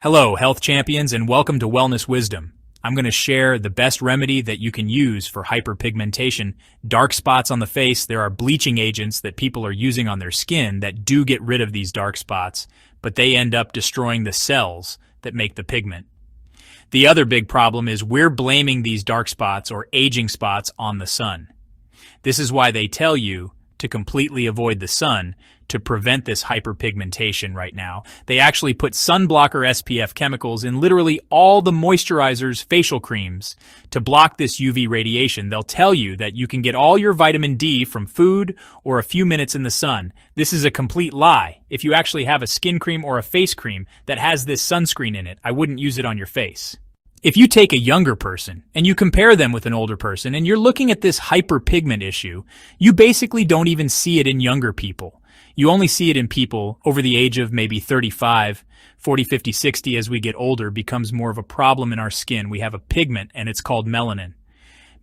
Hello, health champions, and welcome to Wellness Wisdom. I'm going to share the best remedy that you can use for hyperpigmentation, dark spots on the face. There are bleaching agents that people are using on their skin that do get rid of these dark spots, but they end up destroying the cells that make the pigment. The other big problem is we're blaming these dark spots or aging spots on the sun. This is why they tell you to completely avoid the sun to prevent this hyperpigmentation right now. They actually put sunblocker SPF chemicals in literally all the moisturizers, facial creams to block this UV radiation. They'll tell you that you can get all your vitamin D from food or a few minutes in the sun. This is a complete lie. If you actually have a skin cream or a face cream that has this sunscreen in it, I wouldn't use it on your face. If you take a younger person and you compare them with an older person and you're looking at this hyperpigment issue, you basically don't even see it in younger people. You only see it in people over the age of maybe 35, 40, 50, 60. As we get older, becomes more of a problem in our skin. We have a pigment and it's called melanin.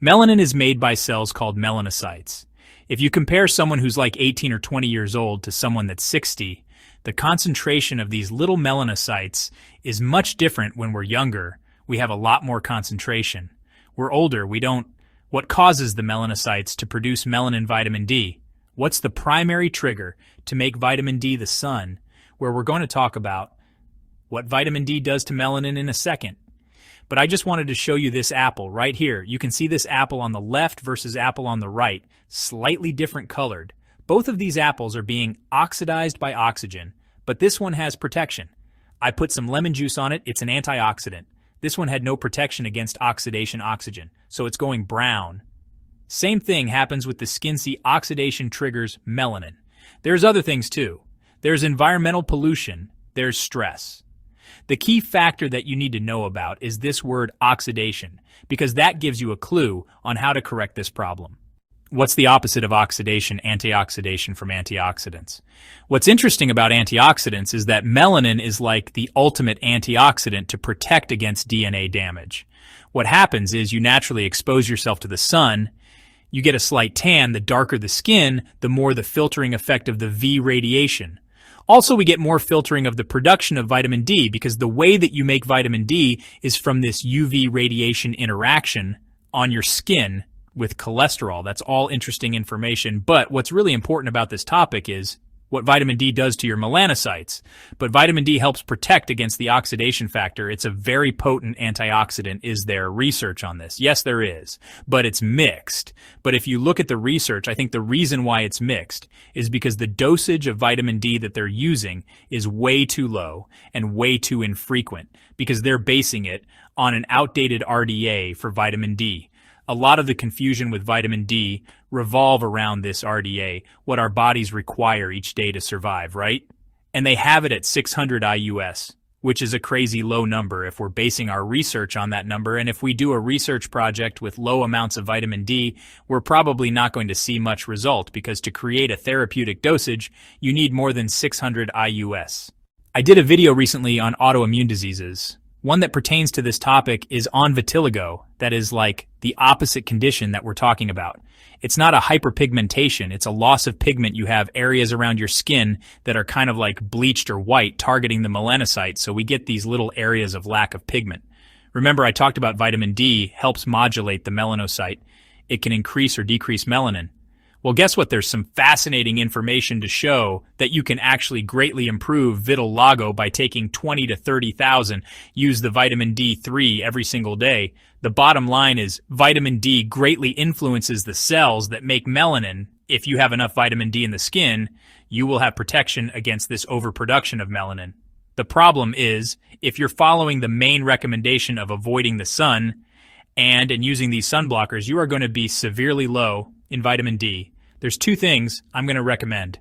Melanin is made by cells called melanocytes. If you compare someone who's like 18 or 20 years old to someone that's 60, the concentration of these little melanocytes is much different when we're younger. We have a lot more concentration. We're older, we don't. What causes the melanocytes to produce melanin vitamin D? What's the primary trigger to make vitamin D the sun? Where we're going to talk about what vitamin D does to melanin in a second. But I just wanted to show you this apple right here. You can see this apple on the left versus apple on the right, slightly different colored. Both of these apples are being oxidized by oxygen, but this one has protection. I put some lemon juice on it. It's an antioxidant. This one had no protection against oxidation oxygen, so it's going brown. Same thing happens with the skin. See, oxidation triggers melanin. There's other things too. There's environmental pollution. There's stress. The key factor that you need to know about is this word oxidation, because that gives you a clue on how to correct this problem. What's the opposite of oxidation? Antioxidation from antioxidants. What's interesting about antioxidants is that melanin is like the ultimate antioxidant to protect against DNA damage. What happens is you naturally expose yourself to the sun. You get a slight tan. The darker the skin, the more the filtering effect of the V radiation. Also, we get more filtering of the production of vitamin D because the way that you make vitamin D is from this UV radiation interaction on your skin with cholesterol. That's all interesting information. But what's really important about this topic is what vitamin D does to your melanocytes. But vitamin D helps protect against the oxidation factor. It's a very potent antioxidant. Is there research on this? Yes, there is, but it's mixed. But if you look at the research, I think the reason why it's mixed is because the dosage of vitamin D that they're using is way too low and way too infrequent because they're basing it on an outdated RDA for vitamin D. A lot of the confusion with vitamin D revolve around this RDA, what our bodies require each day to survive, right? And they have it at 600 IUS, which is a crazy low number if we're basing our research on that number. And if we do a research project with low amounts of vitamin D, we're probably not going to see much result because to create a therapeutic dosage, you need more than 600 IUS. I did a video recently on autoimmune diseases. One that pertains to this topic is on vitiligo. That is like the opposite condition that we're talking about. It's not a hyperpigmentation. It's a loss of pigment. You have areas around your skin that are kind of like bleached or white, targeting the melanocytes. So we get these little areas of lack of pigment. Remember, I talked about vitamin D helps modulate the melanocyte. It can increase or decrease melanin. Well, guess what? There's some fascinating information to show that you can actually greatly improve vitiligo by taking 20 to 30,000. Use the vitamin D3 every single day. The bottom line is vitamin D greatly influences the cells that make melanin. If you have enough vitamin D in the skin, you will have protection against this overproduction of melanin. The problem is if you're following the main recommendation of avoiding the sun and using these sun blockers, you are going to be severely low in vitamin D. There's two things I'm going to recommend.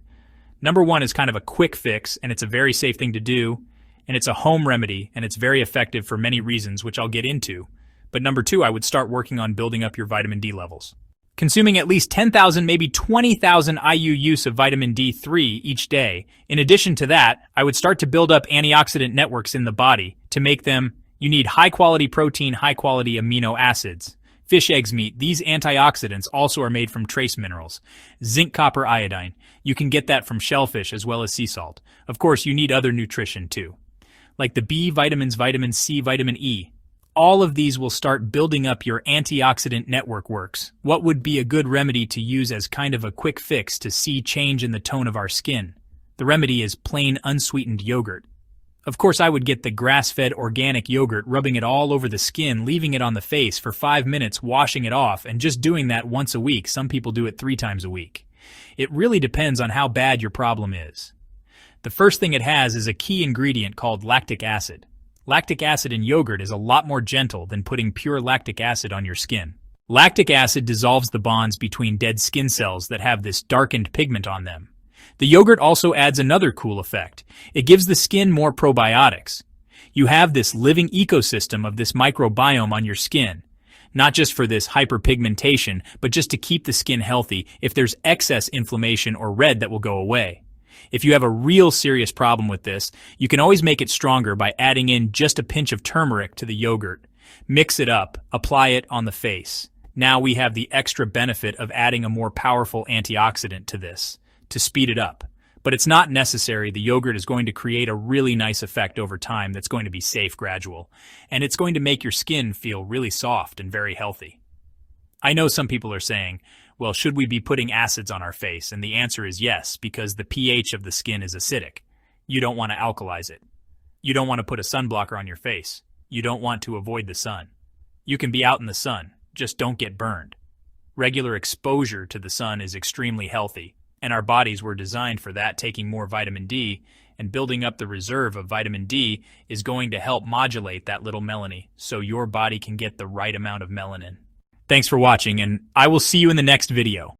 Number one is kind of a quick fix, and it's a very safe thing to do, and it's a home remedy, and it's very effective for many reasons, which I'll get into. But number two, I would start working on building up your vitamin D levels. Consuming at least 10,000, maybe 20,000 IU use of vitamin D3 each day. In addition to that, I would start to build up antioxidant networks in the body. To make them, you need high-quality protein, high-quality amino acids. Fish, eggs, meat. These antioxidants also are made from trace minerals. Zinc, copper, iodine. You can get that from shellfish as well as sea salt. Of course, you need other nutrition too. like the B vitamins, vitamin C, vitamin E. All of these will start building up your antioxidant network works. What would be a good remedy to use as kind of a quick fix to see change in the tone of our skin? The remedy is plain unsweetened yogurt. Of course, I would get the grass-fed organic yogurt, rubbing it all over the skin, leaving it on the face for 5 minutes, washing it off, and just doing that once a week. Some people do it 3 times a week. It really depends on how bad your problem is. The first thing it has is a key ingredient called lactic acid. Lactic acid in yogurt is a lot more gentle than putting pure lactic acid on your skin. Lactic acid dissolves the bonds between dead skin cells that have this darkened pigment on them. The yogurt also adds another cool effect. It gives the skin more probiotics. You have this living ecosystem of this microbiome on your skin, not just for this hyperpigmentation, but just to keep the skin healthy. If there's excess inflammation or red, that will go away. If you have a real serious problem with this, you can always make it stronger by adding in just a pinch of turmeric to the yogurt. Mix it up, apply it on the face. Now we have the extra benefit of adding a more powerful antioxidant to this, to speed it up. But it's not necessary. The yogurt is going to create a really nice effect over time that's going to be safe, gradual, and it's going to make your skin feel really soft and very healthy. I know some people are saying, well, should we be putting acids on our face? And the answer is yes, because the pH of the skin is acidic. You don't want to alkalize it. You don't want to put a sunblocker on your face. You don't want to avoid the sun. You can be out in the sun, just don't get burned. Regular exposure to the sun is extremely healthy, and our bodies were designed for that. Taking more vitamin D and building up the reserve of vitamin D is going to help modulate that little melanin so your body can get the right amount of melanin. Thanks for watching, and I will see you in the next video.